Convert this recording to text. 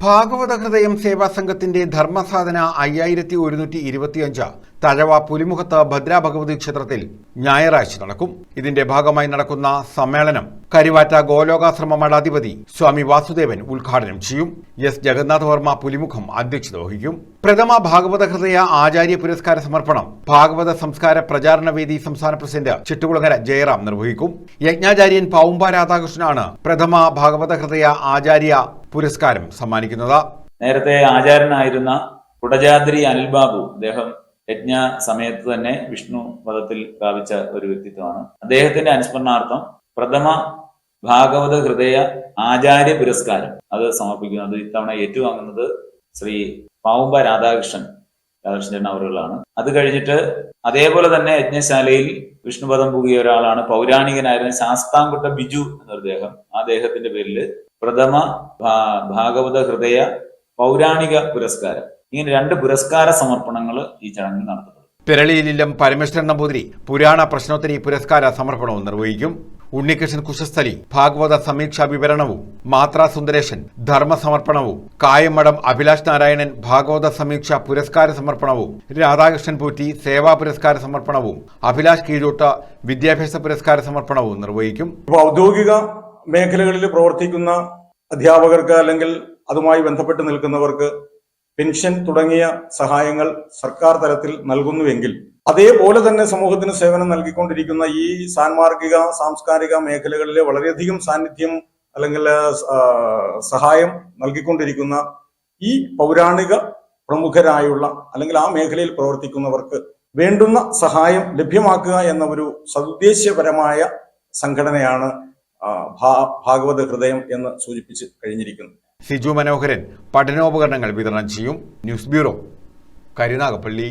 ഭാഗവത ഹൃദയം സേവാ സംഘത്തിന്റെ ധർമ്മസാധന 5125 തഴവ പുലിമുഖത്ത് ഭദ്രാഭഗവതി ക്ഷേത്രത്തിൽ ഞായറാഴ്ച നടക്കും. ഇതിന്റെ ഭാഗമായി നടക്കുന്ന സമ്മേളനം കരിവാറ്റ ഗോലോകാശ്രമ മഠാധിപതി സ്വാമി വാസുദേവൻ ഉദ്ഘാടനം ചെയ്യും. എസ് ജഗന്നാഥവർമ്മ പുലിമുഖം അധ്യക്ഷത വഹിക്കും. പ്രഥമ ഭാഗവത ഹൃദയ ആചാര്യ പുരസ്കാര സമർപ്പണം ഭാഗവത സംസ്കാര പ്രചാരണ വേദി സംസ്ഥാന പ്രസിഡന്റ് ചിട്ടുകുളങ്ങര ജയറാം നിർവഹിക്കും. യജ്ഞാചാര്യൻ പാവുമ്പ രാധാകൃഷ്ണനാണ് പ്രഥമ ഭാഗവത ഹൃദയ ആചാര്യ പുരസ്കാരം സമ്മാനിക്കുന്നത്. നേരത്തെ ആചാര്യനായിരുന്ന കുടജാദ്രി അനിൽ ബാബു, അദ്ദേഹം യജ്ഞ സമയത്ത് തന്നെ വിഷ്ണു പദത്തിൽ പ്രാപിച്ച ഒരു വ്യക്തിത്വമാണ്. അദ്ദേഹത്തിന്റെ അനുസ്മരണാർത്ഥം പ്രഥമ ഭാഗവത ഹൃദയ ആചാര്യ പുരസ്കാരം അത് സമർപ്പിക്കുന്നത് ഇത്തവണ ഏറ്റുവാങ്ങുന്നത് ശ്രീ പാവുമ്പ രാധാകൃഷ്ണൻ അവറുകളാണ്. അത് കഴിഞ്ഞിട്ട് അതേപോലെ തന്നെ യജ്ഞശാലയിൽ വിഷ്ണുപദം പൂകിയ ഒരാളാണ് പൗരാണികനായിരുന്ന ശാസ്താംകുട്ട ബിജു എന്ന അദ്ദേഹത്തിന്റെ പേരിൽ പ്രഥമ ഭാഗവത ഹൃദയ പൗരാണിക പുരസ്കാരം, ഇങ്ങനെ 2 പുരസ്കാര സമർപ്പണങ്ങൾ ഈ ചടങ്ങിൽ നടത്തുന്നത്. പെരളിയിലില്ലം പരമേശ്വരൻ നമ്പൂതിരി പുരാണ പ്രശ്നോത്തരി പുരസ്കാര സമർപ്പണവും നിർവഹിക്കും. ഉണ്ണികൃഷ്ണൻ കുശസ്ഥലി ഭാഗവത സമീക്ഷാ വിവരണവും, മാത്ര സുന്ദരേശൻ ധർമ്മസമർപ്പണവും, കായമഠം അഭിലാഷ് നാരായണൻ ഭാഗവത സമീക്ഷ പുരസ്കാര സമർപ്പണവും, രാധാകൃഷ്ണൻ പൂറ്റി സേവാ പുരസ്കാര സമർപ്പണവും, അഭിലാഷ് കീഴോട്ട് വിദ്യാഭ്യാസ പുരസ്കാര സമർപ്പണവും നിർവഹിക്കും. ഔദ്യോഗിക മേഖലകളിൽ പ്രവർത്തിക്കുന്ന അധ്യാപകർക്ക് അല്ലെങ്കിൽ അതുമായി ബന്ധപ്പെട്ട് നിൽക്കുന്നവർക്ക് പെൻഷൻ തുടങ്ങിയ സഹായങ്ങൾ സർക്കാർ തലത്തിൽ നൽകുന്നുവെങ്കിൽ അതേപോലെ തന്നെ സമൂഹത്തിന് സേവനം നൽകിക്കൊണ്ടിരിക്കുന്ന ഈ സാൻമാർഗിക സാംസ്കാരിക മേഖലകളിലെ വളരെയധികം സാന്നിധ്യം അല്ലെങ്കിൽ സഹായം നൽകിക്കൊണ്ടിരിക്കുന്ന ഈ പൗരാണിക പ്രമുഖരായുള്ള അല്ലെങ്കിൽ ആ മേഖലയിൽ പ്രവർത്തിക്കുന്നവർക്ക് വേണ്ടുന്ന സഹായം ലഭ്യമാക്കുക എന്ന ഒരു സദുദ്ദേശ്യപരമായ സംഘടനയാണ് ഭാഗവത ഹൃദയം എന്ന് സൂചിപ്പിച്ച് കഴിഞ്ഞിരിക്കുന്നു. സിജു മനോഹരൻ പഠനോപകരണങ്ങൾ വിതരണം ചെയ്യും. News bureau, Karunagappally.